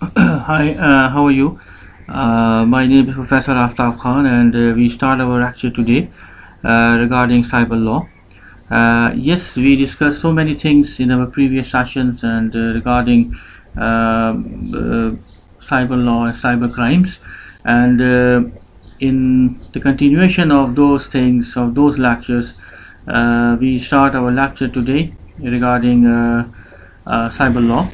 Hi, how are you? My name is Professor Aftab Khan, and we start our lecture today regarding cyber law. Yes, we discussed so many things in our previous sessions and regarding cyber law and cyber crimes, and in the continuation of those things, of those lectures, we start our lecture today regarding cyber law,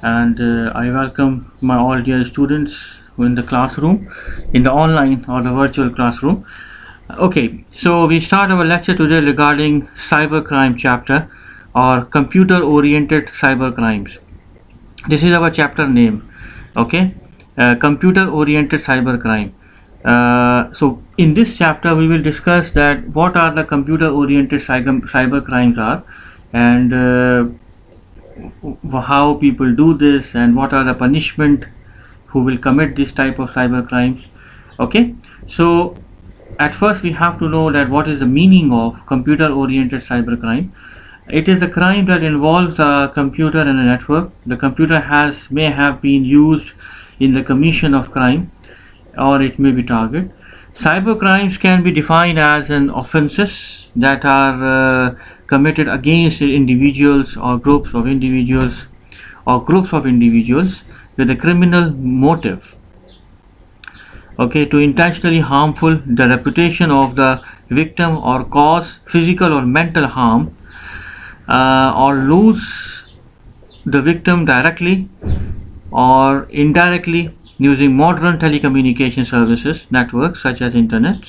and I welcome my all dear students who in the classroom, in the online or the virtual classroom. Okay, so we start our lecture today regarding cybercrime chapter or computer oriented cyber crimes. This is our chapter name. Okay, computer oriented cyber crime. So in this chapter we will discuss that what are the computer oriented cyber crimes are, and how people do this, and what are the punishment who will commit this type of cyber crimes. Okay, so at first we have to know that what is the meaning of computer oriented cybercrime. It is a crime that involves a computer and a network. The computer has may have been used in the commission of crime, or it may be target. Cyber crimes can be defined as an offenses that are committed against individuals or groups of individuals or groups of individuals with a criminal motive, okay, to intentionally harmful the reputation of the victim or cause physical or mental harm, or lose the victim directly or indirectly using modern telecommunication services networks such as internet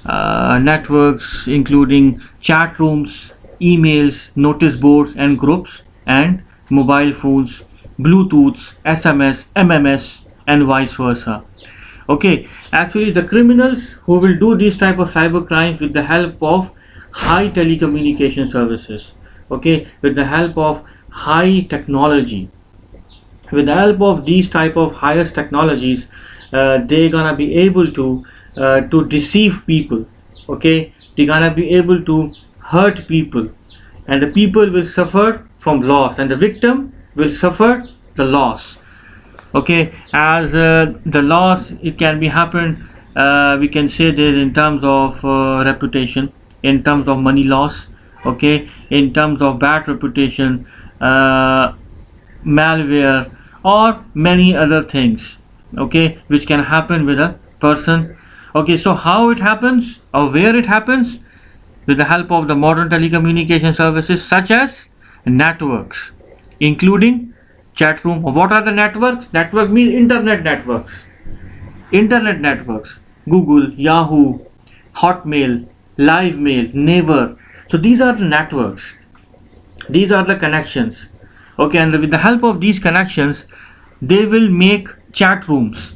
networks including chat rooms, emails, notice boards and groups, and mobile phones, bluetooths, SMS, MMS, and vice versa. Okay, actually the criminals who will do these type of cyber crimes with the help of high telecommunication services, okay, with the help of high technology, with the help of these type of highest technologies, they gonna be able to deceive people, okay, they gonna be able to hurt people, and the people will suffer from loss, and the victim will suffer the loss. Okay, as the loss it can be happen, we can say this in terms of reputation, in terms of money loss, okay, in terms of bad reputation, uh, malware, or many other things, okay, which can happen with a person. Okay, so how it happens or where it happens? With the help of the modern telecommunication services such as networks, including chat room. What are the networks? Network means internet networks. Internet networks, Google, Yahoo, Hotmail, Livemail, Naver. So these are the networks. These are the connections. Okay, and with the help of these connections, they will make chat rooms.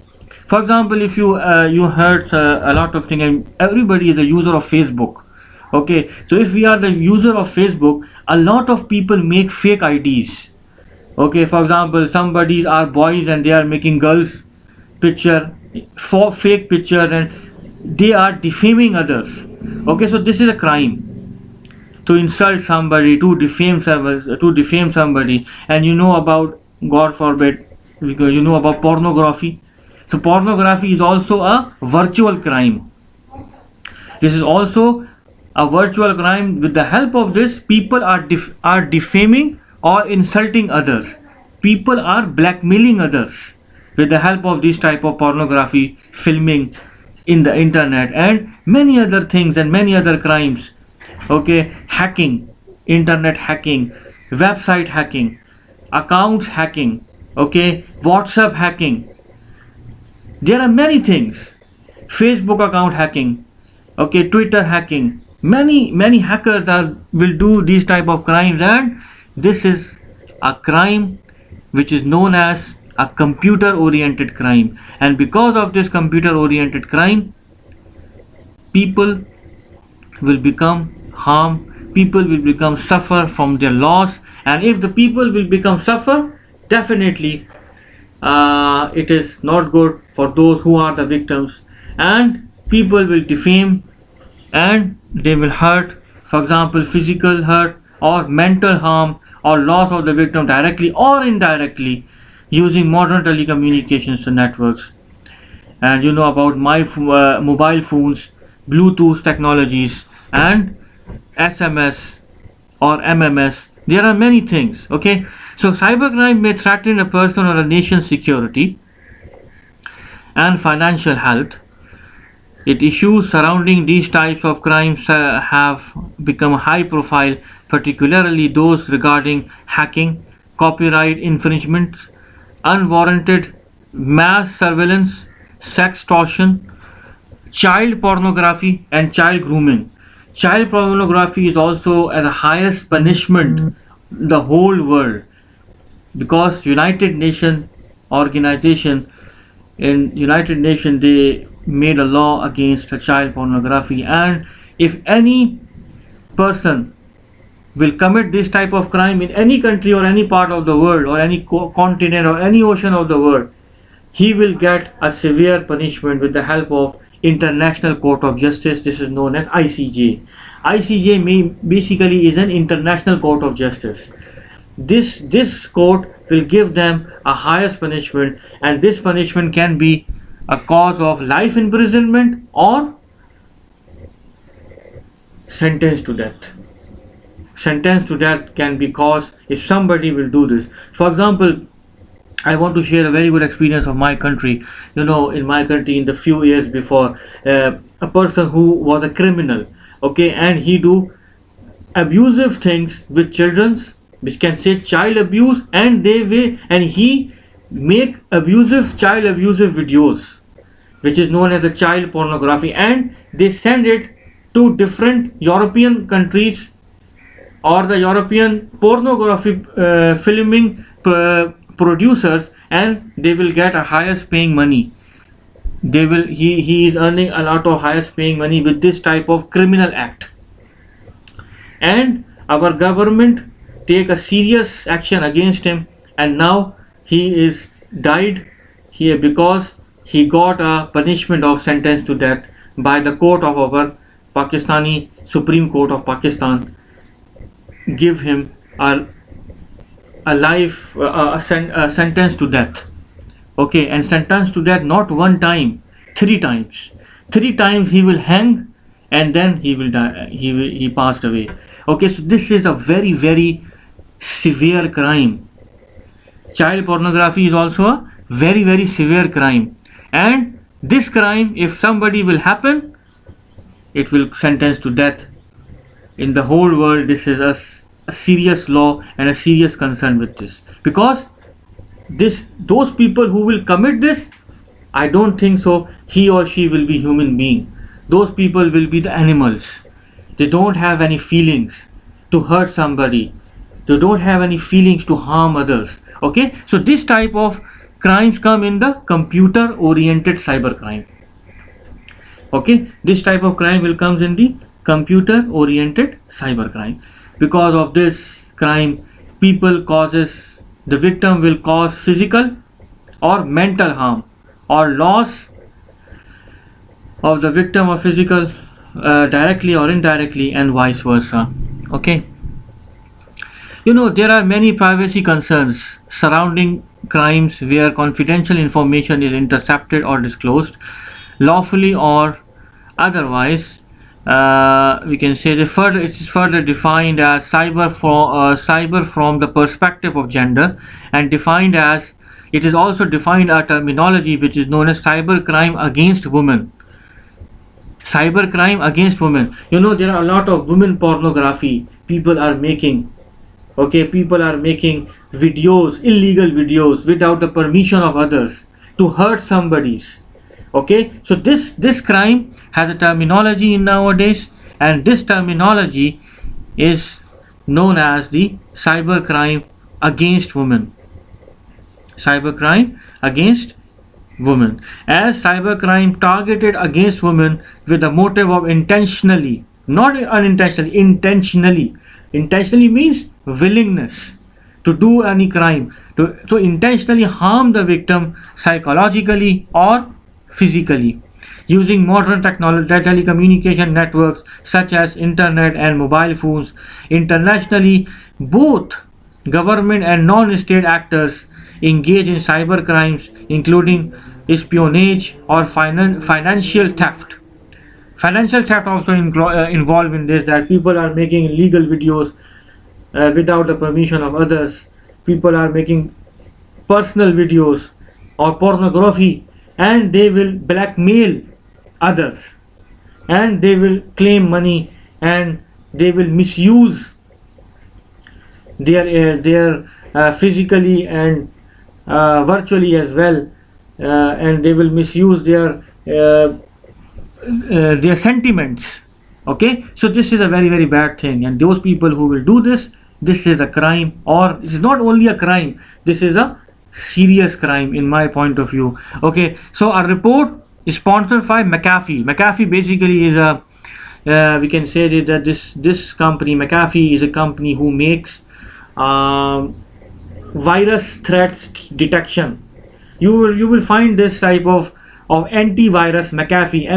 For example, if you heard a lot of things, and everybody is a user of Facebook. Okay, so if we are the user of Facebook, a lot of people make fake IDs. Okay, for example, somebody are boys and they are making girls picture for fake pictures, and they are defaming others. Okay, so this is a crime, to insult somebody, to defame somebody. And you know about, God forbid, because you know about pornography. So pornography is also a virtual crime. This is also a virtual crime. With the help of this, people are defaming or insulting others. People are blackmailing others with the help of this type of pornography filming in the internet, and many other things and many other crimes. Okay, hacking, internet hacking, website hacking, accounts hacking, okay, WhatsApp hacking. There are many things. Facebook account hacking, okay, Twitter hacking. Many hackers are will do these type of crimes, and this is a crime which is known as a computer oriented crime. And because of this computer oriented crime, people will become harm, people will become suffer from their loss. And if the people will become suffer, definitely it is not good for those who are the victims, and people will defame, and they will hurt, for example physical hurt or mental harm or loss of the victim directly or indirectly. using modern telecommunications networks. And you know about mobile phones, Bluetooth technologies, and SMS or MMS. There are many things. Okay, so cybercrime may threaten a person or a nation's security and financial health. It issues surrounding these types of crimes have become high profile, particularly those regarding hacking, copyright infringements, unwarranted mass surveillance, sextortion, child pornography, and child grooming. Child pornography is also at the highest punishment in the whole world, because United Nation organization, in United Nations they made a law against child pornography, and if any person will commit this type of crime in any country or any part of the world or any continent or any ocean of the world, he will get a severe punishment with the help of International Court of Justice. This is known as ICJ. ICJ basically is an international court of justice. This court will give them a highest punishment, and this punishment can be a cause of life imprisonment or sentence to death. Sentence to death can be caused if somebody will do this. For example, I want to share a very good experience of my country. You know, in my country, in the few years before, a person who was a criminal, okay, and he do abusive things with children's, which can say child abuse, and he make child abusive videos, which is known as a child pornography, and they send it to different European countries or the European pornography filming producers, and they will get a highest paying money. He is earning a lot of highest paying money with this type of criminal act, and our government take a serious action against him, and now he is died here because he got a punishment of sentence to death by the court of our Pakistani Supreme Court of Pakistan. Give him a sentence to death. Okay, and sentence to death not one time, 3 times. 3 times he will hang, and then he will die. He passed away. Okay, so this is a very very severe crime. Child pornography is also a very very severe crime, and this crime, if somebody will happen, it will sentence to death. In the whole world, this is a serious law and a serious concern with this, because those people who will commit this, I don't think so he or she will be human being. Those people will be the animals. They don't have any feelings to hurt somebody. They don't have any feelings to harm others. Okay, so this type of crimes come in the computer oriented cybercrime. Okay, this type of crime will comes in the computer oriented cybercrime. Because of this crime, the victim will cause physical or mental harm or loss of the victim or physical directly or indirectly, and vice versa. Okay, you know, there are many privacy concerns surrounding crimes where confidential information is intercepted or disclosed lawfully or otherwise. We can say it is further defined as cyber from the perspective of gender, and defined as it is also defined a terminology which is known as cybercrime against women. Cybercrime against women. You know, there are a lot of women pornography people are making. Okay, people are making videos, illegal videos, without the permission of others to hurt somebody's. Okay, so this crime has a terminology in nowadays, and this terminology is known as the cybercrime against women. Cybercrime against women, as cybercrime targeted against women with the motive of intentionally, not unintentionally, intentionally means willingness to do any crime, to intentionally harm the victim psychologically or physically, using modern telecommunication networks such as internet and mobile phones. Internationally, both government and non-state actors engage in cyber crimes, including espionage or financial theft. Financial theft also involved in this, that people are making illegal videos without the permission of others. People are making personal videos or pornography, and they will blackmail others, and they will claim money, and they will misuse their physically and virtually as well, and they will misuse their sentiments. Okay, so this is a very very bad thing, and those people who will do this, this is a crime, or it's not only a crime, this is a serious crime in my point of view. Okay, so our report is sponsored by McAfee. McAfee basically is a we can say that this company McAfee is a company who makes virus threats detection. You will find this type of antivirus McAfee,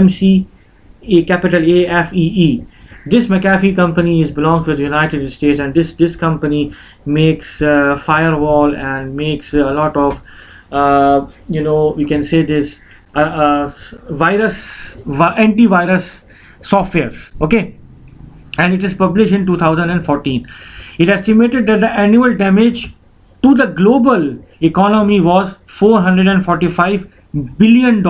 McAfee. This McAfee company belongs to the United States, and this company makes firewall and makes a lot of we can say this antivirus softwares. Okay, and it is published in 2014. It estimated that the annual damage to the global economy was $445 billion.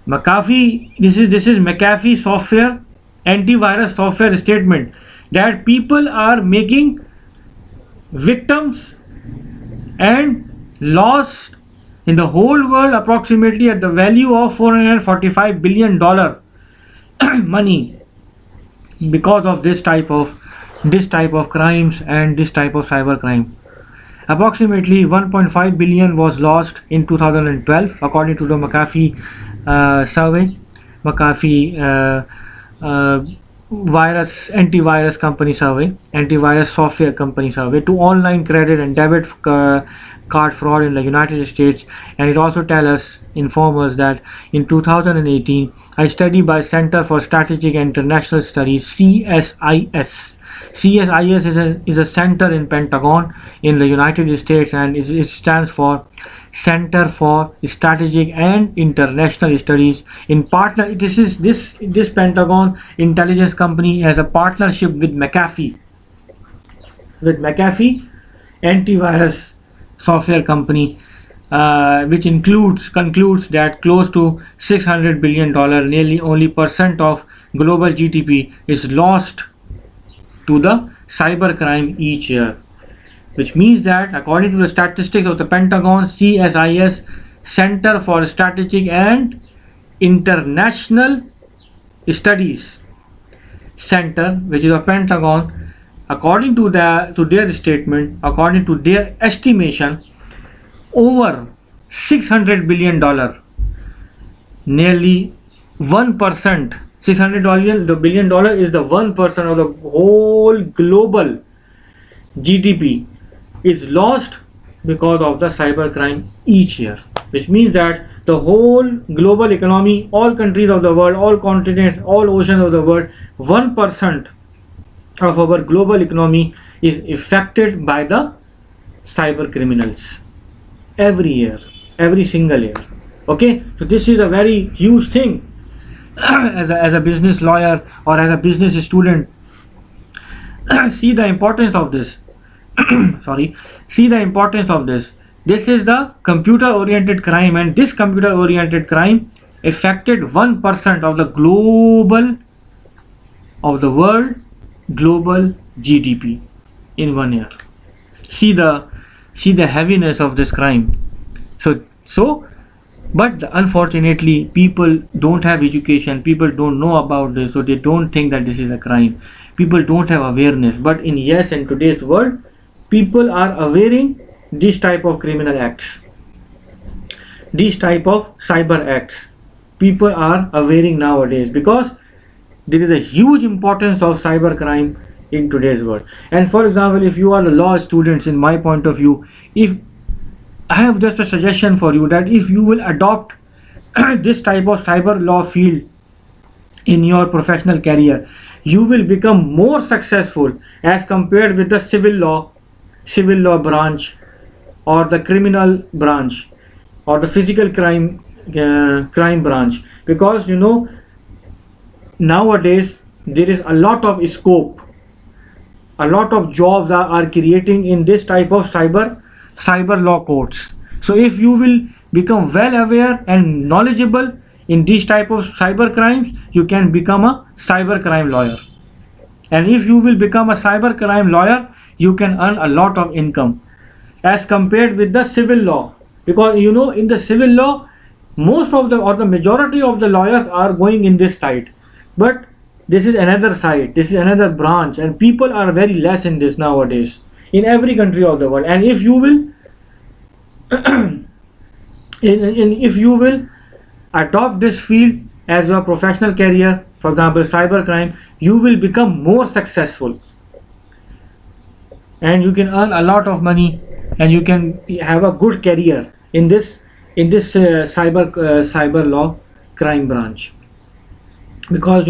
McAfee, this is McAfee software, antivirus software statement that people are making victims and loss in the whole world approximately at the value of $445 billion money because of this type of crimes and this type of cyber crime. Approximately 1.5 billion was lost in 2012 according to the McAfee survey, McAfee antivirus company survey, antivirus software company survey, to online credit and debit card fraud in the United States. And it also informs us that in 2018 a study by Center for Strategic and International Studies, CSIS is a center in Pentagon in the United States, and it stands for Center for Strategic and International Studies. In partner, this Pentagon intelligence company has a partnership with McAfee, antivirus software company, which concludes that close to $600 billion, nearly only percent of global GDP, is lost to the cybercrime each year, which means that according to the statistics of the Pentagon, CSIS, Center for Strategic and International Studies Center, which is a Pentagon, according to their statement, according to their estimation, over $600 billion, nearly 1%. $600 billion is the 1% of the whole global GDP is lost because of the cybercrime each year, which means that the whole global economy, all countries of the world, all continents, all oceans of the world, 1% of our global economy is affected by the cyber criminals every year, every single year. Okay, so this is a very huge thing. as a business lawyer or as a business student, see the importance of this. See the importance of this. This is the computer oriented crime, and this computer oriented crime affected 1% of the world global GDP in 1 year. See the heaviness of this crime. But unfortunately, people don't have education, people don't know about this, so they don't think that this is a crime. People don't have awareness. But in today's world, people are awareing this type of criminal acts, these type of cyber acts. People are awareing nowadays because there is a huge importance of cyber crime in today's world. And for example, if you are the law students, in my point of view, if I have just a suggestion for you, that if you will adopt this type of cyber law field in your professional career, you will become more successful as compared with the civil law branch or the criminal branch or the physical crime branch, because nowadays there is a lot of scope, a lot of jobs are creating in this type of cyber law courts. So if you will become well aware and knowledgeable in these type of cyber crimes, you can become a cyber crime lawyer. And if you will become a cyber crime lawyer, you can earn a lot of income as compared with the civil law, because in the civil law most of the or the majority of the lawyers are going in this side, but this is another side, this is another branch, and people are very less in this nowadays in every country of the world. And if you will if you will adopt this field as your professional career, for example cyber crime, you will become more successful and you can earn a lot of money and you can have a good career in this cyber law crime branch. Because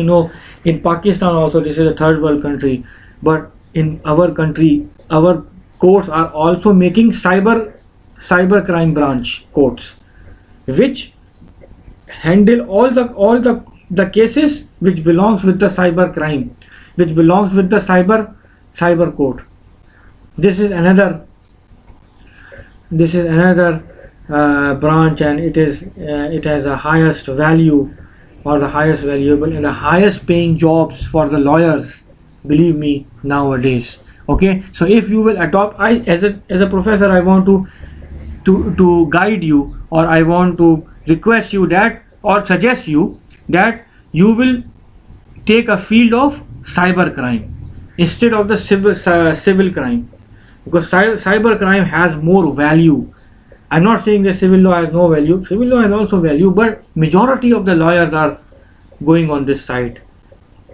in Pakistan also, this is a third world country, but in our country our courts are also making cyber crime branch courts, which handle all the cases which belongs with the cyber crime, which belongs with the cyber court. This is another branch, and it has a highest value, or the highest valuable and the highest paying jobs for the lawyers, believe me, nowadays. Okay, so if you will adopt, I as a professor, I want to guide you, or I want to request you that, or suggest you that you will take a field of cyber crime instead of the civil crime, because cyber crime has more value. I'm not saying that civil law has no value, civil law has also value, but majority of the lawyers are going on this side.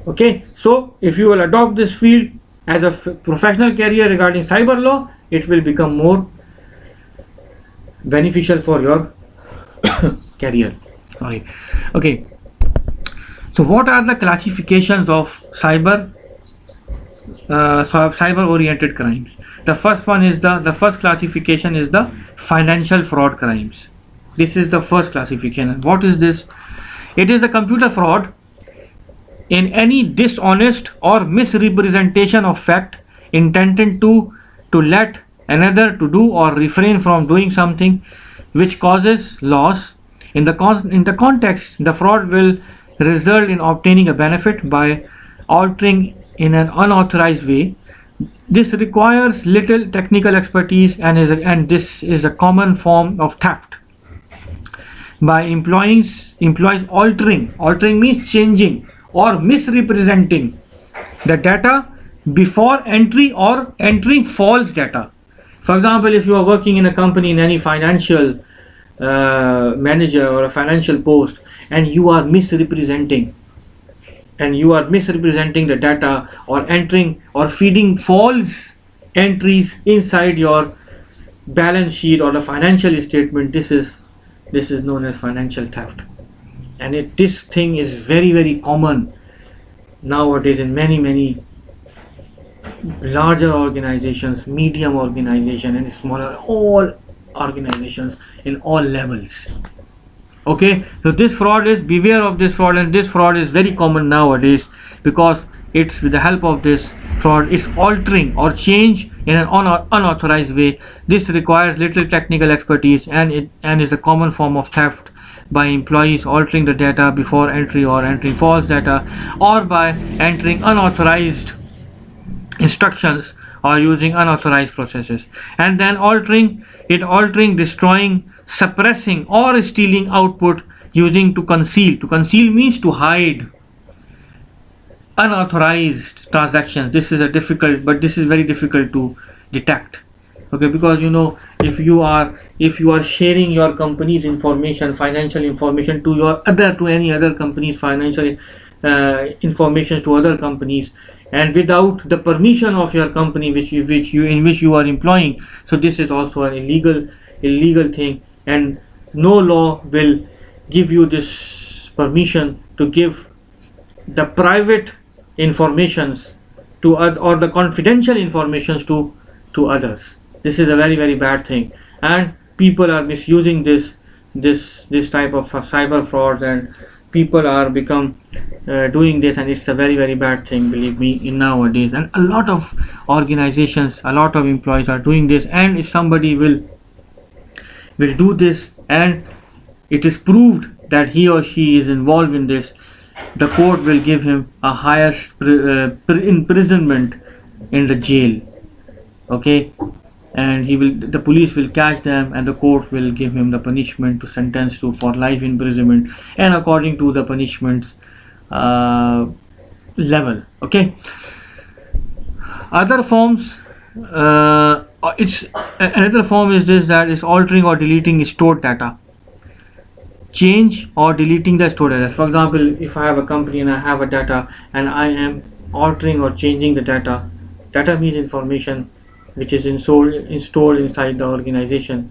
Okay, so if you will adopt this field as a professional career regarding cyber law, it will become more beneficial for your career. Sorry. Okay, so what are the classifications of cyber oriented crimes? The first one is the first classification is the financial fraud crimes. This is the first classification. What is this? It is the computer fraud in any dishonest or misrepresentation of fact intended to let another to do or refrain from doing something which causes loss. In the context, the fraud will result in obtaining a benefit by altering in an unauthorized way. This requires little technical expertise and this is a common form of theft. By employees altering means changing or misrepresenting the data before entry or entering false data. For example, if you are working in a company in any financial manager or a financial post, and you are misrepresenting the data, or entering or feeding false entries inside your balance sheet or the financial statement, this is known as financial theft. And this thing is very, very common nowadays in many larger organizations, medium organizations, and smaller, all organizations in all levels. Okay, so this fraud is, beware of this fraud, and this fraud is very common nowadays, because it's with the help of this fraud, it's altering or change in an unauthorized way. This requires little technical expertise and is a common form of theft by employees altering the data before entry or entering false data, or by entering unauthorized instructions or using unauthorized processes, and then altering, destroying, suppressing, or stealing output using to conceal. To conceal means to hide unauthorized transactions. This is very difficult to detect. Okay, because if you are sharing your company's information, financial information to any other company's financial information to other companies, and without the permission of your company in which you are employing, so this is also an illegal thing, and no law will give you this permission to give the private informations to or the confidential informations to others. This is a very, very bad thing. and people are misusing this type of cyber fraud, and people are become doing this, and it's a very bad thing, believe me, in nowadays. And a lot of organizations, a lot of employees are doing this, and if somebody will do this and it is proved that he or she is involved in this, the court will give him a highest imprisonment in the jail. Okay, and the police will catch them, and the court will give him the punishment to sentence to for life imprisonment, and according to the punishments level. Okay, other forms, it's another form is this, that is altering or deleting stored data. Change or deleting the stored data. For example, if I have a company and I have a data and I am altering or changing the data, data means information which is installed inside the organization.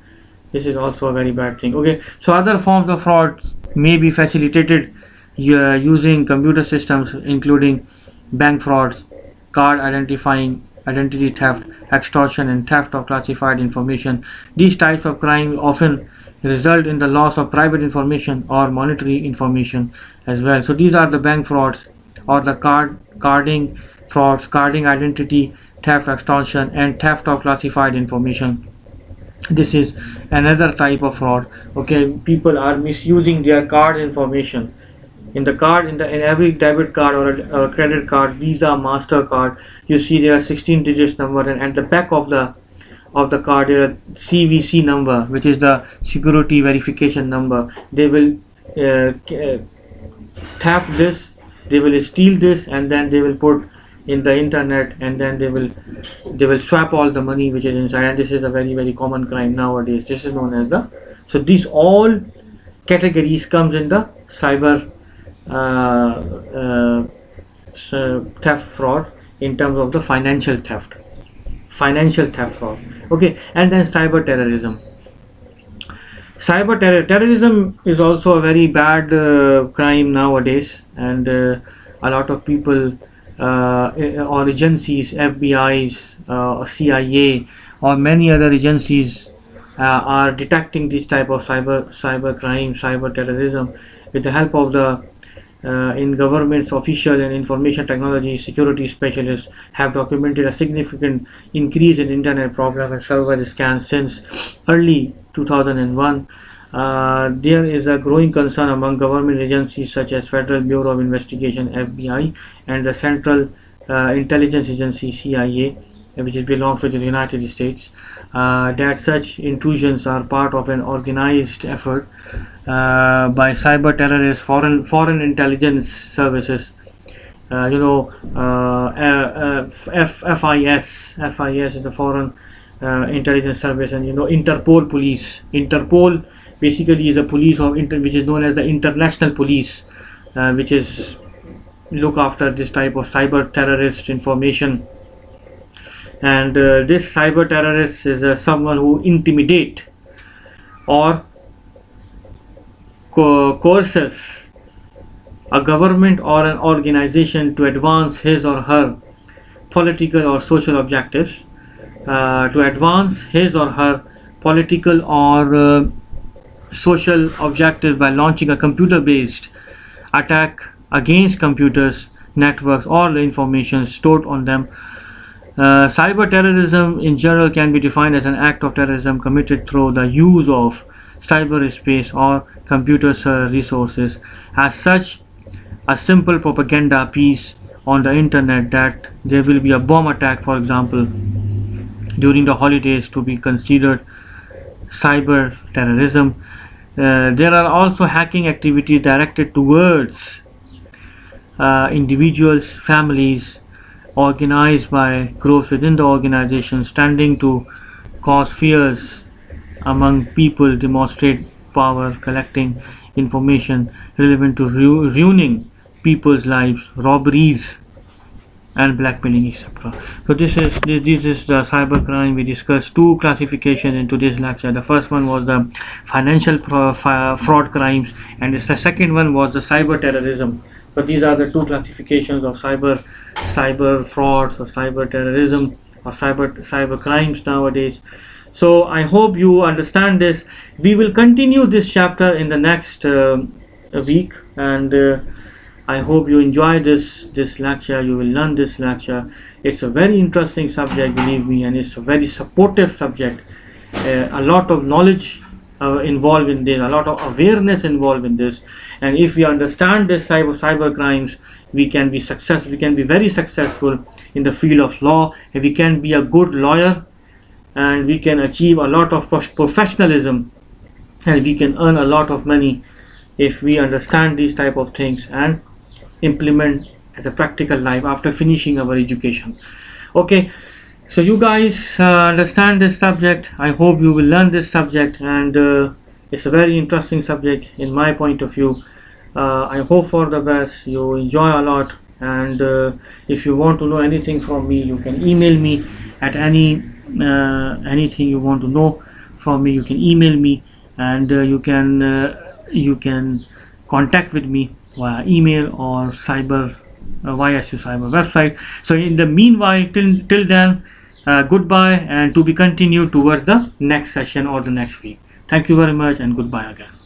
This is also a very bad thing. Okay, so other forms of fraud may be facilitated using computer systems, including bank frauds, card identity theft, extortion, and theft of classified information. These types of crime often result in the loss of private information or monetary information as well. So these are the bank frauds, or the carding frauds, carding identity theft, extortion, and theft of classified information. This is another type of fraud. Okay, people are misusing their card information. In every debit card or a credit card, Visa, Mastercard, you see there are 16 digits number, and at the back of the card there are CVC number, which is the security verification number. They will theft this, they will steal this, and then they will put in the internet, and then they will swap all the money which is inside, and this is a very common crime nowadays. This is known as so these all categories comes in the cyber theft fraud in terms of the financial theft fraud. Okay, and then cyber terrorism. Terrorism is also a very bad crime nowadays, and a lot of people or agencies, FBI's, CIA, or many other agencies are detecting this type of cyber crime, cyber terrorism, with the help of the in government's official and information technology security specialists have documented a significant increase in internet program and server scans since early 2001. There is a growing concern among government agencies such as Federal Bureau of Investigation (FBI) and the Central Intelligence Agency (CIA), which belongs to the United States, that such intrusions are part of an organized effort by cyber terrorists, foreign intelligence services. FIS is the Foreign Intelligence Service, and Interpol police. Interpol basically is a police which is known as the international police, which is look after this type of cyber terrorist information. And this cyber terrorist is someone who intimidate or coerces a government or an organization to advance his or her political or social objectives, to advance his or her political or social objective by launching a computer-based attack against computers, networks, or the information stored on them. Cyber terrorism in general can be defined as an act of terrorism committed through the use of cyberspace or computer resources. As such, a simple propaganda piece on the internet that there will be a bomb attack, for example, during the holidays, to be considered cyber terrorism. There are also hacking activities directed towards individuals, families, organized by groups within the organization, standing to cause fears among people, demonstrate power, collecting information relevant to ruining people's lives, robberies, and blackmailing, etc. So this is the cyber crime. We discussed two classifications in today's lecture. The first one was the financial fraud crimes, and the second one was the cyber terrorism. So these are the two classifications of cyber frauds or cyber terrorism or cyber crimes nowadays. So I hope you understand this. We will continue this chapter in the next week, and I hope you enjoy this lecture. You will learn this lecture. It's a very interesting subject, believe me, and it's a very supportive subject. A lot of knowledge involved in this, a lot of awareness involved in this, and if we understand this cyber crimes, we can be successful. We can be very successful in the field of law, and we can be a good lawyer, and we can achieve a lot of professionalism, and we can earn a lot of money if we understand these type of things and implement as a practical life after finishing our education. Okay, so you guys understand this subject. I hope you will learn this subject, and it's a very interesting subject in my point of view. I hope for the best, you enjoy a lot, and if you want to know anything from me, you can email me at anything you want to know from me. You can email me, and you can contact with me via email or cyber YSU cyber website. So in the meanwhile, till then, goodbye, and to be continued towards the next session or the next week. Thank you very much, and goodbye again.